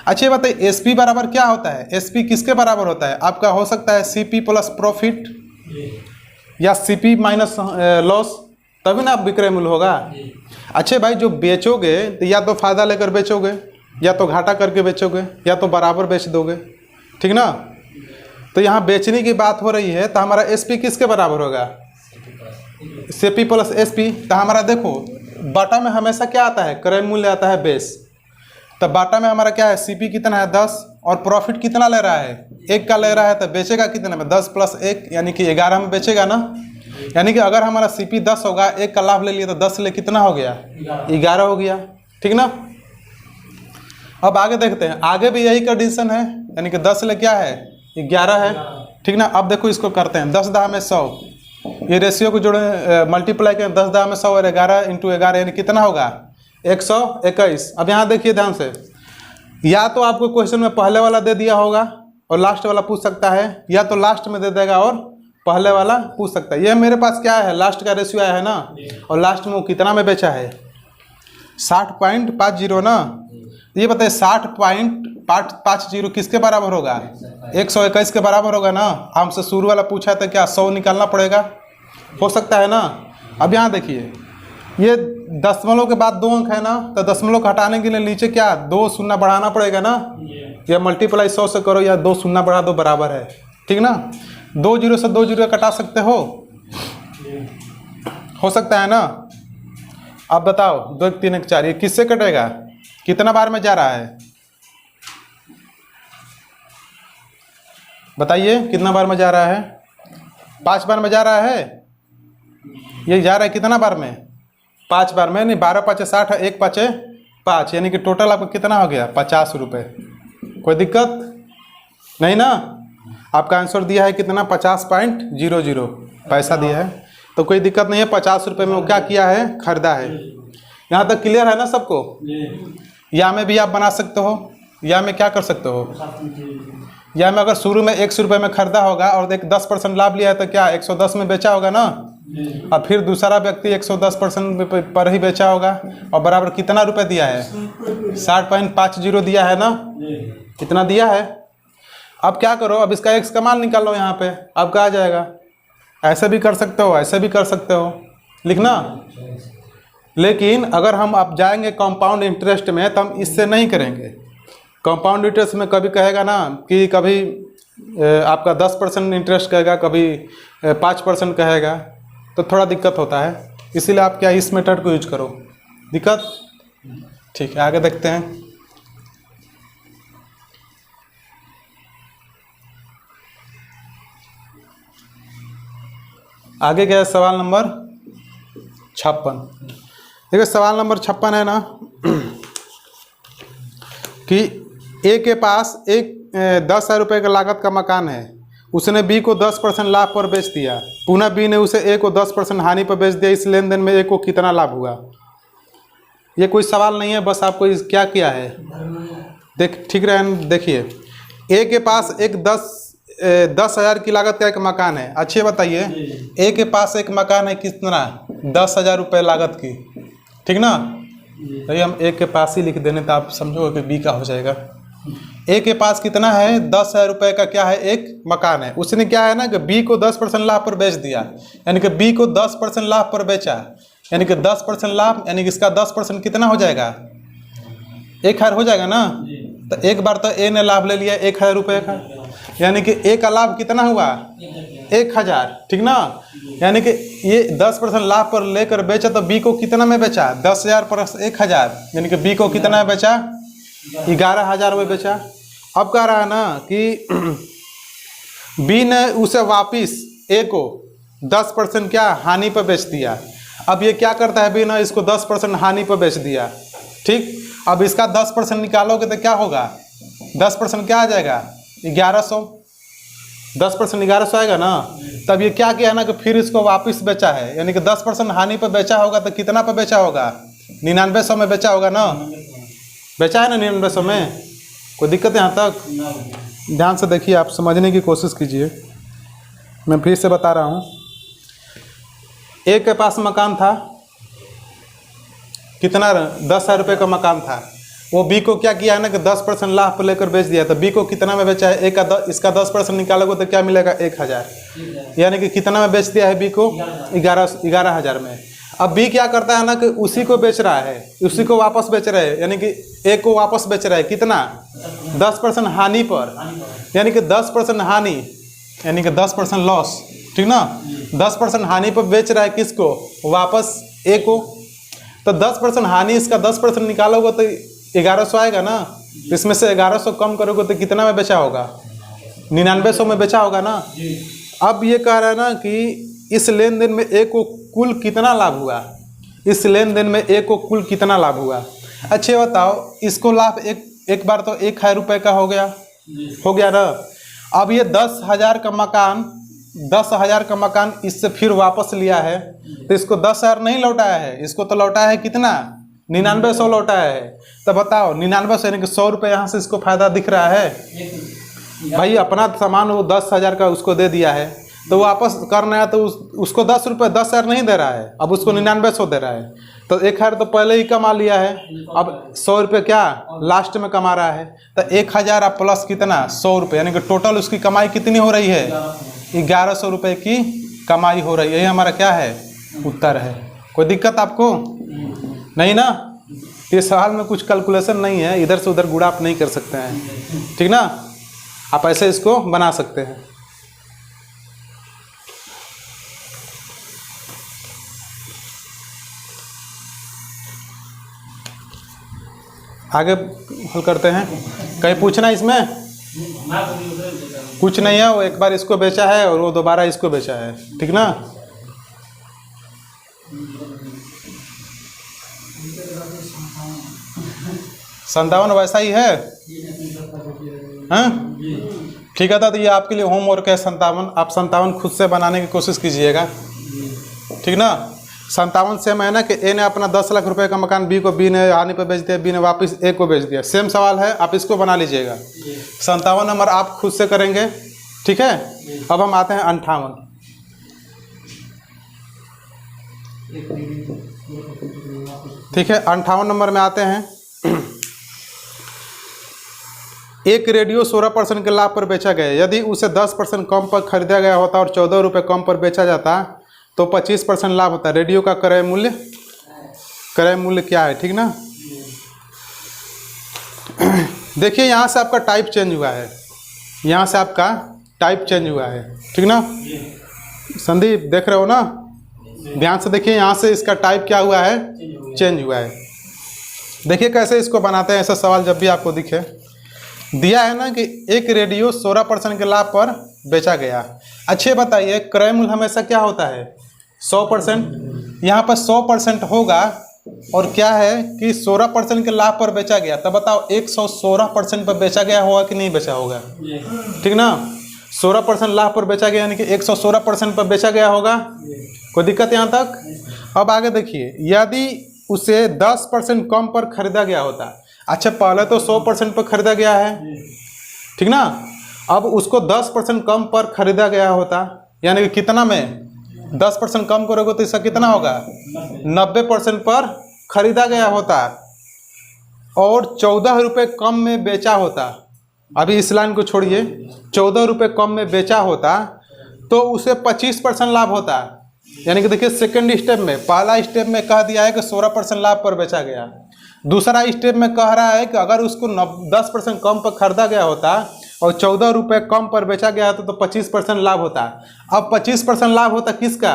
अच्छा बताइए एसपी बराबर क्या होता है? एसपी किसके बराबर होता है आपका? हो सकता है सीपी प्लस प्रॉफिट या सीपी माइनस लॉस, तभी ना आप विक्रय मूल्य होगा। अच्छे भाई, जो बेचोगे तो या तो फायदा लेकर बेचोगे, या तो घाटा करके बेचोगे, या तो बराबर बेच दोगे, ठीक ना। तो यहाँ बेचने की बात हो रही है तो हमारा एसपी किसके बराबर होगा? CP plus SP. तो हमारा देखो बाटा में हमेशा क्या आता है? क्रय मूल्य आता है बेस। तो बाटा में हमारा क्या है? सीपी कितना है? 10, और प्रॉफिट कितना ले रहा है? 1 का ले रहा है। तो बेचेगा कितने में? 10 + 1 यानी कि 11 में बेचेगा ना। यानी कि अगर हमारा सीपी 10 होगा, 1 का लाभ ले लिया तो 10 ले कितना हो गया? 11 हो गया, ठीक ना। अब आगे देखते हैं, आगे भी यही कंडीशन है, यानी कि 10 ले क्या है? 11 है, ठीक ना। अब देखो इसको करते हैं 10 दाह में 100, ये रेशियो को जोड़े मल्टीप्लाई करें, 10 दाह में 100 और 11 × 11 यानी कितना होगा? 121। अब यहाँ देखिए ध्यान से, या तो आपको क्वेश्चन में पहले वाला दे दिया होगा और लास्ट वाला पूछ सकता है, या तो लास्ट में दे देगा और पहले वाला पूछ सकता है। ये मेरे पास क्या है? लास्ट का रेशियो आया है ना, और लास्ट में वो कितना में बेचा है? 60.50 ना। ये बताइए 60.50 किसके बराबर होगा? 121 के बराबर होगा ना। हमसे शुरू वाला पूछा था क्या 100 निकालना पड़ेगा? हो सकता है ना। अब यहाँ देखिए, ये दशमलव के बाद 2 अंक है ना, तो दशमलव को हटाने के लिए नीचे क्या 2 शून्य बढ़ाना पड़ेगा ना। या मल्टीप्लाई 100 से करो या 2 शून्य बढ़ा दो, बराबर है, ठीक ना। 2 0 से 2 0 कटा सकते हो सकता है ना। अब बताओ 2 1 3 1 4 ये किससे कटेगा? कितना बार में जा रहा है? बताइए कितना बार में जा रहा है? 5 बार में जा रहा है। ये जा रहा है कितना बार में? 5 बार में। नहीं, 12 × 5 = 60, 1 × 5 = 5, यानी कि टोटल आपका कितना हो गया? 50 रुपये। कोई दिक्कत नहीं ना। आपका आंसर दिया है कितना? 50.00 पैसा दिया है, तो कोई दिक्कत नहीं है। 50 रुपये में वो क्या किया है? खरीदा है। यहाँ तक क्लियर है ना सबको? या में भी आप बना सकते हो, या में क्या कर सकते हो? या में अगर शुरू में 100 रुपये में खरीदा होगा और एक 10% लाभ लिया है तो क्या 110 में बेचा होगा ना। और फिर दूसरा व्यक्ति 110% पर ही बेचा होगा, और बराबर कितना रुपए दिया है? 60.50 दिया है ना। कितना दिया है? अब क्या करो, अब इसका एक्स का मान निकालो यहाँ पे, अब क्या आ जाएगा? ऐसे भी कर सकते हो, ऐसे भी कर सकते हो, लिखना। लेकिन अगर हम अब जाएंगे कंपाउंड इंटरेस्ट में तो हम इससे नहीं करेंगे। कंपाउंड इंटरेस्ट में कभी कहेगा ना कि कभी आपका 10% इंटरेस्ट कहेगा, कभी 5% कहेगा, तो थोड़ा दिक्कत होता है। इसीलिए आप क्या इस मेथड को यूज करो। दिक्कत? ठीक है, आगे देखते हैं। आगे क्या है? सवाल नंबर 56। देखिए सवाल नंबर 56 है ना कि ए के पास एक 10,000 रुपये का लागत का मकान है, उसने बी को 10% लाभ पर बेच दिया, पुनः बी ने उसे ए को 10% हानि पर बेच दिया। इस लेन देन में ए को कितना लाभ हुआ? ये कोई सवाल नहीं है, बस आपको क्या किया है ठीक रहे। देखिए ए के पास एक 10,000 की लागत का एक मकान है। अच्छे बताइए, ए के पास एक मकान है कितना? 10,000 रुपये लागत की, ठीक ना। तो हम ए के पास ही लिख देने तो आप समझोगे कि बी का हो जाएगा। ए के पास कितना है? 10,000 रुपये का क्या है? एक मकान है। उसने क्या है ना कि बी को 10% लाभ पर बेच दिया, यानी कि बी को 10% लाभ पर बेचा, यानी कि 10% लाभ, यानी कि इसका 10% कितना हो जाएगा? 1,000 हो जाएगा ना। तो एक बार तो ए ने लाभ ले लिया 1,000 रुपये का, यानी कि ए का लाभ कितना हुआ? 1,000, ठीक ना। यानी कि ये 10% लाभ पर लेकर बेचा तो बी को कितना में बेचा? 10,000 + 1,000, यानी कि बी को कितना में बेचा? 11,000 में बेचा। अब कह रहा है ना कि बी ने उसे वापिस ए को 10% क्या हानि पर बेच दिया। अब ये क्या करता है? बी ने इसको 10% हानि पर बेच दिया, ठीक। अब इसका 10% निकालोगे तो क्या होगा? 10% क्या आ जाएगा? 1100। 10% 1100 आएगा ना। तब ये क्या किया है ना कि फिर इसको वापस बेचा है, यानी कि 10% हानि पर बेचा होगा तो कितना पर बेचा होगा? 9900 में बेचा होगा ना। बेचा है ना 9900 में। कोई दिक्कत है यहाँ तक? ध्यान से देखिए, आप समझने की कोशिश कीजिए। मैं फिर से बता रहा हूँ। ए के पास मकान था, कितना 10,000 रुपये का मकान था। वो बी को क्या किया है ना कि 10% लाभ पर लेकर बेच दिया। तो बी को कितना में बेचा है? ए का इसका 10% निकालोगे तो क्या मिलेगा? 1,000। यानी कि कितना में बेच दिया है बी को? 11,000 में। अब बी क्या करता है ना कि उसी को बेच रहा है, उसी को वापस बेच रहे हैं, यानी कि ए को वापस बेच रहा है। कितना? 10% हानि पर, यानी कि 10% हानि, यानी कि 10% लॉस, ठीक ना। 10% हानि पर बेच रहा है किसको? वापस ए को। तो 10% हानि, इसका 10% निकालोगे तो 1100 आएगा ना। इसमें से 1100 कम करोगे तो कितना में बेचा होगा? 9900 में बेचा होगा ना। अब ये कह रहा है ना कि इस लेन देन में ए को कुल कितना लाभ हुआ? इस लेन देन में ए को कुल कितना लाभ हुआ? अच्छे बताओ, इसको लाभ एक बार तो 1,000 रुपये का हो गया ना। अब ये 10,000 का मकान, 10,000 का मकान इससे फिर वापस लिया है, तो इसको 10,000 नहीं लौटाया है, इसको तो लौटाया है कितना? 9900 लौटाया है। तो बताओ 9900 यानी कि 100 रुपये यहाँ से इसको फायदा दिख रहा है। भाई अपना सामान वो 10,000 का उसको दे दिया है, तो वापस करना है तो उसको 10 रुपये 10,000 नहीं दे रहा है, अब उसको 9900 दे रहा है। तो 1,000 तो पहले ही कमा लिया है, अब 100 रुपये क्या लास्ट में कमा रहा है। तो 1,000 आप प्लस कितना? 100 रुपये, यानी कि टोटल उसकी कमाई कितनी हो रही है? 1100 रुपये की कमाई हो रही है। यही हमारा क्या है? उत्तर है। कोई दिक्कत आपको नहीं ना? ये सवाल में कुछ कैलकुलेशन नहीं है, इधर से उधर गुणा आप नहीं कर सकते हैं, ठीक ना। आप ऐसे इसको बना सकते हैं। आगे हल करते हैं। कहीं पूछना इसमें? कुछ नहीं है। वो एक बार इसको बेचा है और वो दोबारा इसको बेचा है, ठीक ना। संतावन वैसा ही है, हाँ ठीक है। तो ये आपके लिए होमवर्क है 57। आप 57 खुद से बनाने की कोशिश कीजिएगा, ठीक ना। 57 सेम है ना कि ए ने अपना 10 लाख रुपए का मकान बी को, बी ने हानि पर बेच दिया, बी ने वापस ए को बेच दिया। सेम सवाल है, आप इसको बना लीजिएगा। 57 नंबर आप खुद से करेंगे, ठीक है। अब हम आते हैं 58। ठीक है, 58 नंबर में आते हैं। एक रेडियो 16% के लाभ पर बेचा गया। यदि उसे 10% कम पर खरीदा गया होता और 14 रुपये कम पर बेचा जाता तो 25% लाभ होता है। रेडियो का क्रय मूल्य क्या है, ठीक ना। देखिए यहाँ से आपका टाइप चेंज हुआ है, यहाँ से आपका टाइप चेंज हुआ है, ठीक ना। संदीप देख रहे हो ना, ध्यान से देखिए, यहाँ से इसका टाइप क्या हुआ है? चेंज हुआ है। देखिए कैसे इसको बनाते हैं। ऐसा सवाल जब भी आपको दिखे, दिया है ना कि एक रेडियो 16% के लाभ पर बेचा गया। अच्छे बताइए, क्रय मूल्य हमेशा क्या होता है? 100%। यहाँ पर 100% होगा और क्या है कि 16% के लाभ पर बेचा गया। तब बताओ 116% पर बेचा गया होगा कि नहीं बेचा होगा, ठीक ना। 16% लाभ पर बेचा गया यानी कि 116% पर बेचा गया होगा। कोई दिक्कत यहाँ तक? अब आगे देखिए, यदि उसे 10% कम पर खरीदा गया होता। अच्छा पहले तो 100% पर खरीदा गया है, ठीक ना। अब उसको 10% कम पर खरीदा गया होता, यानी कि कितना में? 10% कम करोगे तो इसका कितना होगा? 90% पर खरीदा गया होता और 14 रुपये कम में बेचा होता। अभी इस लाइन को छोड़िए, 14 रुपये कम में बेचा होता तो उसे 25% लाभ होता। यानी कि देखिए सेकंड स्टेप में, पहला स्टेप में कह दिया है कि 16% लाभ पर बेचा गया। दूसरा स्टेप में कह रहा है कि अगर उसको 10% कम पर खरीदा गया होता और 14 रुपये कम पर बेचा गया होता तो 25% लाभ होता। अब 25% लाभ होता किसका?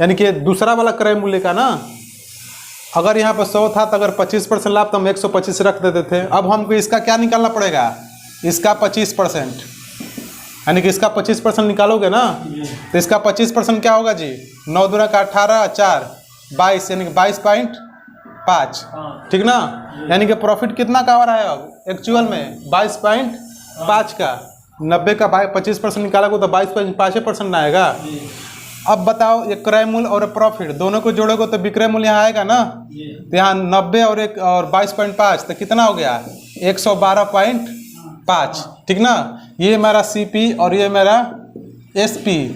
यानी कि दूसरा वाला क्रय मूल्य का ना। अगर यहाँ पर 100 था तो अगर 25% लाभ तो हम 125 रख देते थे। अब हमको इसका क्या निकालना पड़ेगा? इसका 25%, यानी कि इसका 25% निकालोगे ना तो इसका 25% क्या होगा जी? 9 दूना का 18, 4 22, यानी कि 22.5, ठीक ना। यानी कि प्रॉफिट कितना का हो रहा है अब एक्चुअल में? 22.5 का। 90 का 25% निकालोगे तो 22.5% आएगा। अब बताओ, ये क्रय मूल्य और प्रॉफिट दोनों को जोड़ोगे तो विक्रय मूल्य यहाँ आएगा ना। तो यहाँ 90 और 22.5 तो कितना हो गया? 112.5, ठीक ना। ये मेरा CP और ये मेरा SP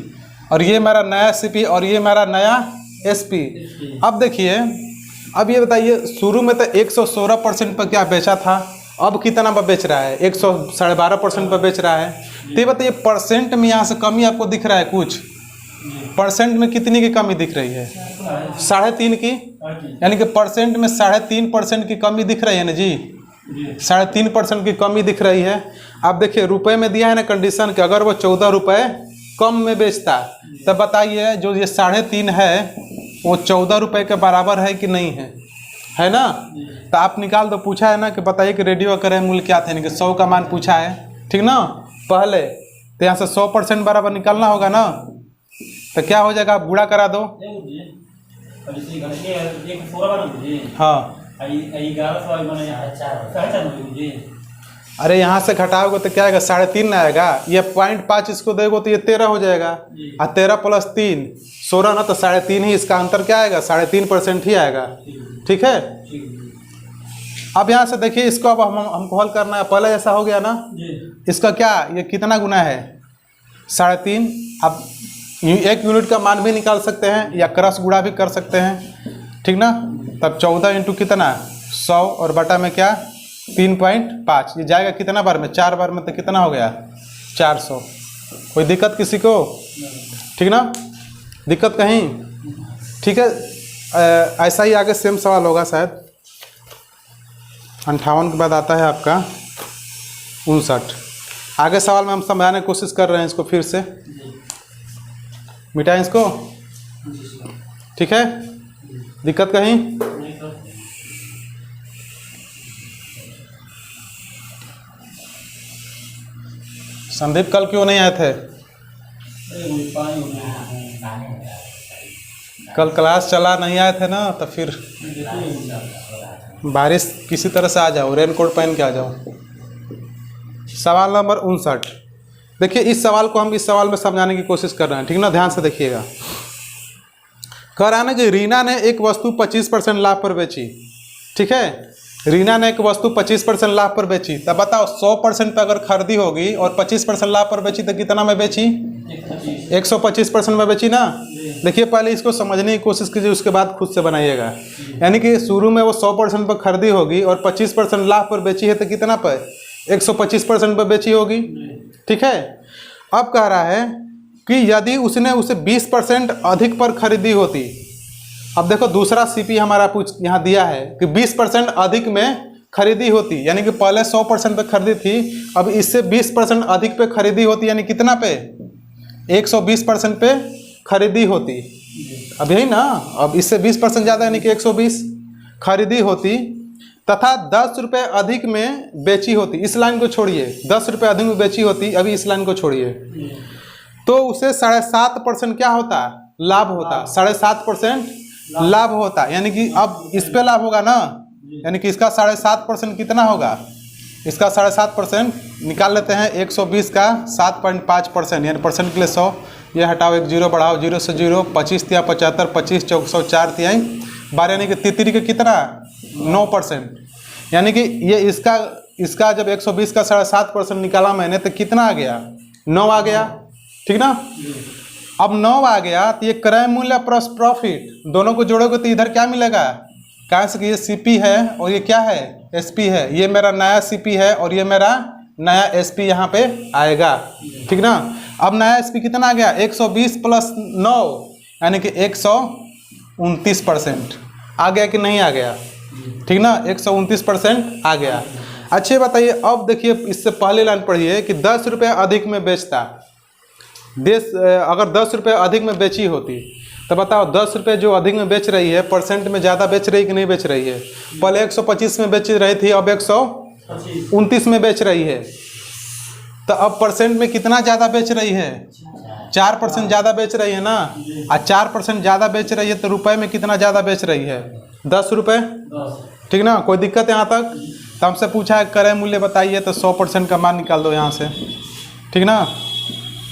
और ये मेरा नया CP और ये मेरा नया SP। अब देखिए, अब ये बताइए, शुरू में तो 116% पर क्या बेचा था, अब कितना पर बेच रहा है? 112.5% पर बेच रहा है। तो ये बताइए परसेंट में यहाँ से कमी आपको दिख रहा है कुछ? परसेंट में कितनी की कमी दिख रही है? 3.5 की, यानी कि परसेंट में 3.5% की कमी दिख रही है ना जी। 3.5% की कमी दिख रही है। अब देखिए रुपए में दिया है ना कंडीशन कि अगर वो 14 रुपये कम में बेचता, तब बताइए जो ये 3.5 है वो 14 रुपये के बराबर है कि नहीं है ना। तो आप निकाल दो। पूछा है ना कि बताइए कि रेडियो क्रय मूल्य क्या था, यानी कि 100 का मान पूछा है, ठीक ना पहले। तो यहाँ से 100% बराबर निकालना होगा ना। तो क्या हो जाएगा, आप गुणा करा दो। हाँ, अरे यहाँ से घटाओगे तो क्या आएगा? 3.5 ना आएगा। ये 0.5 इसको देगो तो ये 13 हो जाएगा, और 13 + 3 16 ना, तो 3.5 ही इसका अंतर क्या आएगा? 3.5% ही आएगा, ठीक है। अब यहाँ से देखिए, इसको अब हमको हल करना है। पहले ऐसा हो गया ना, इसका क्या, ये कितना गुना है? 3.5। अब 1 यूनिट का मान भी निकाल सकते हैं या क्रॉस गुणा भी कर सकते हैं, ठीक ना। तब 14 इंटू कितना? 100 और बटा में क्या? 3.5। ये जाएगा कितना बार में? 4 बार में, तो कितना हो गया? 400। कोई दिक्कत किसी को? ठीक ना, दिक्कत कहीं? ठीक है। ऐसा ही आगे सेम सवाल होगा शायद। 58 के बाद आता है आपका 59। आगे सवाल में हम समझाने की कोशिश कर रहे हैं इसको, फिर से मिटाएं इसको, ठीक है। दिक्कत कहीं? संदीप कल क्यों नहीं आए थे? कल क्लास चला नहीं आए थे ना, तो फिर बारिश किसी तरह से आ जाओ, रेनकोट पहन के आ जाओ। सवाल नंबर 59। देखिए इस सवाल को हम इस सवाल में समझाने की कोशिश कर रहे हैं, ठीक ना। ध्यान से देखिएगा। कह रहा है ना कि रीना ने एक वस्तु 25% लाभ पर बेची, ठीक है। रीना ने एक वस्तु 25% लाभ पर बेची। तब बताओ 100% पर अगर खरीदी होगी और 25% लाभ पर बेची तो कितना में बेची? 125% में बेची ना। देखिए पहले इसको समझने की कोशिश कीजिए, उसके बाद खुद से बनाइएगा। यानी कि शुरू में वो 100% पर खरीदी होगी और 25% लाभ पर बेची है, तो कितना पर? 125% पर बेची होगी, ठीक है। अब कह रहा है कि यदि उसने उसे 20% अधिक पर खरीदी होती। अब देखो दूसरा CP हमारा यहाँ दिया है कि 20% अधिक में खरीदी होती, यानी कि पहले 100% पे खरीदी थी, अब इससे 20% अधिक पे खरीदी होती, यानी कितना पे? 120% पे खरीदी होती। अब यही ना, अब इससे 20% ज़्यादा यानी कि 120 खरीदी होती, तथा 10 रुपये अधिक में बेची होती। इस लाइन को छोड़िए, 10 रुपये अधिक में बेची होती, अभी इस लाइन को छोड़िए, तो उसे 7.5% क्या होता? लाभ होता। 7.5% लाभ होता, यानी कि अब इस पे लाभ होगा ना, यानी कि इसका 7.5% कितना होगा? इसका 7.5% निकाल लेते हैं। 120 का 7.5%, यानी परसेंट के लिए 100। ये हटाओ, एक जीरो बढ़ाओ, 0 से 0, 25 तिया 75, 25 चौक 100, 4 तिहाई 12, यानी कि तितरी के कितना? 9%। यानी कि ये इसका जब 120 का 7.5% निकाला मैंने, तो कितना आ गया? 9 आ गया, ठीक ना। अब 9 आ गया, तो ये क्रय मूल्य प्लस प्रॉफिट दोनों को जोड़ोगे तो इधर क्या मिलेगा? कहाँ से कि ये CP है और ये क्या है? SP है। ये मेरा नया CP है और ये मेरा नया SP यहाँ पे आएगा, ठीक ना। अब नया SP कितना आ गया? 120 + 9, यानी कि 129% आ गया कि नहीं आ गया? ठीक ना, 129% आ गया। अच्छे बताइए, अब देखिए इससे पहले लाइन पढ़िए कि 10 रुपये अधिक में बेचता। अगर 10 रुपये अधिक में बेची होती, तो बताओ 10 रुपये जो अधिक में बेच रही है, परसेंट में ज़्यादा बेच रही कि नहीं बेच रही है? पहले 125 में बेच रही थी, अब 129 में बेच रही है। तो अब परसेंट में कितना ज़्यादा बेच रही है? 4% ज़्यादा बेच रही है ना। और 4% ज़्यादा बेच रही है तो रुपए में कितना ज़्यादा बेच रही है? 10 रुपये, ठीक ना। कोई दिक्कत यहाँ तक? तो हमसे पूछा है क्रय मूल्य बताइए, तो 100% का मान निकाल दो यहाँ से, ठीक ना।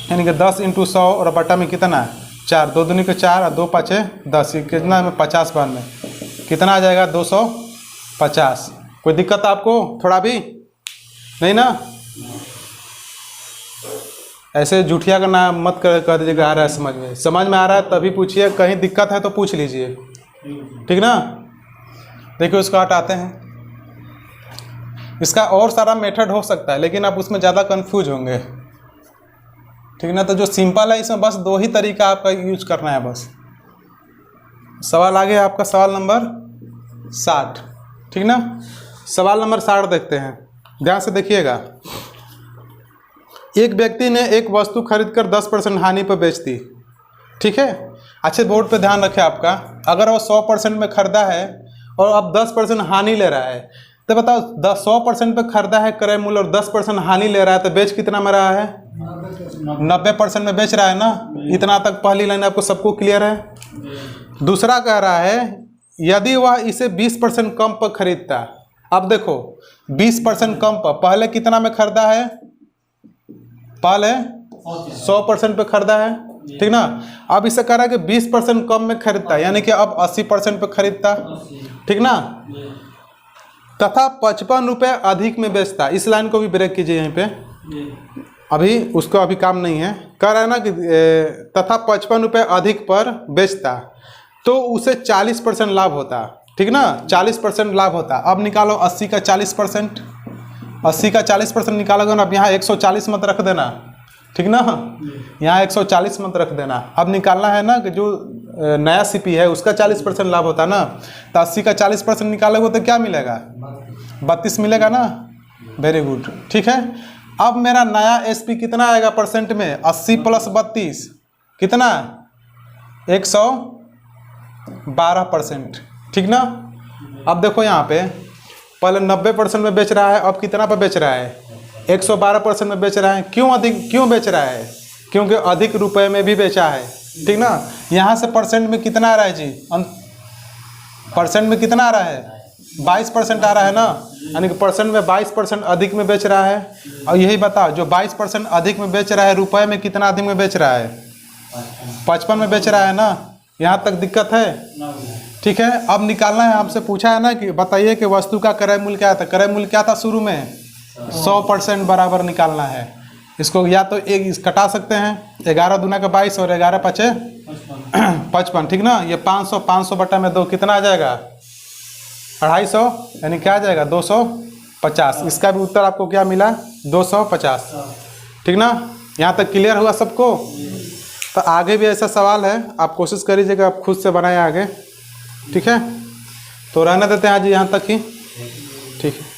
यानी कि 10 × 100 और बटा में कितना? 4, 2 दूनी के 4 और 2 पाँचे 10, कितना में 50 बार में कितना आ जाएगा? 250। कोई दिक्कत आपको थोड़ा भी? नहीं ना? ऐसे झूठिया का नाम मत कर दीजिएगा। आ रहा है समझ में आ रहा है तभी पूछिए, कहीं दिक्कत है तो पूछ लीजिए, ठीक ना? देखिए उसको हटाते हैं। इसका और सारा मेथड हो सकता है लेकिन आप उसमें ज़्यादा कंफ्यूज होंगे, ठीक ना? तो जो सिंपल है इसमें बस 2 ही तरीका आपका यूज करना है बस। सवाल आगे आपका सवाल नंबर 60, ठीक ना? सवाल नंबर 60 देखते हैं, ध्यान से देखिएगा। एक व्यक्ति ने एक वस्तु खरीदकर 10% हानि पर बेच दी, ठीक है? अच्छे बोर्ड पे ध्यान रखें आपका। अगर वो 100% में खरीदा है और अब 10% हानि ले रहा है, तो बताओ 100% पे खरीदा है क्रय मूल्य और 10% हानि ले रहा है, तो बेच कितना में रहा है? 90% में बेच रहा है ना? इतना तक पहली लाइन आपको सबको क्लियर है। दूसरा कह रहा है यदि वह इसे 20% कम पर खरीदता। अब देखो 20% कम पर, पहले कितना में खरीदा है? पहले 100% पे खरीदा है, ठीक ना? अब इसे कह रहा है कि 20% कम में खरीदता, यानी कि अब 80% पे खरीदता, ठीक ना? तथा 55 रुपये अधिक में बेचता। इस लाइन को भी ब्रेक कीजिए यहीं पे, अभी उसको अभी काम नहीं है। कह रहा है ना कि तथा 55 रुपये अधिक पर बेचता तो उसे 40% लाभ होता, ठीक ना? 40% लाभ होता। अब निकालो 80 का 40%, 80 का 40% निकालोगे ना। अब यहाँ 140 मत रख देना, ठीक ना? यहाँ 140 मत रख देना। अब निकालना है ना कि जो नया सीपी है उसका 40% लाभ होता ना, तो 80 का 40% निकालोगे तो क्या मिलेगा? 32 मिलेगा ना? वेरी गुड, ठीक है। अब मेरा नया एसपी कितना आएगा परसेंट में? 80 + 32 कितना? 112%, ठीक ना? अब देखो यहाँ पे पहले 90% में बेच रहा है, अब कितना पर बेच रहा है? 112% में बेच रहा है। क्यों बेच रहा है? क्योंकि अधिक रुपए में भी बेचा है, ठीक ना? यहाँ से परसेंट में कितना आ रहा है जी? परसेंट में कितना आ रहा है? 22% आ रहा है ना? यानी कि परसेंट में 22% अधिक में बेच रहा है। और यही बताओ जो 22% अधिक में बेच रहा है, रुपए में कितना अधिक में बेच रहा है? 55 में बेच रहा है ना? यहाँ तक दिक्कत है, ठीक है। अब निकालना है, आपसे पूछा है ना कि बताइए कि वस्तु का क्रय मूल्य क्या था? क्रय मूल्य क्या था शुरू में? 100% बराबर निकालना है। इसको या तो एक कटा सकते हैं, 11 दूना का 22 और 11 पचे 55, ठीक ना? ये 500 बटा में 2 कितना आ जाएगा? 250, यानी क्या आ जाएगा? 250। इसका भी उत्तर आपको क्या मिला? 250, ठीक ना? यहाँ तक क्लियर हुआ सबको? तो आगे भी ऐसा सवाल है, आप कोशिश करिएगा आप खुद से बनाएं आगे, ठीक है? तो रहने देते हैं आज यहाँ तक ही, ठीक है।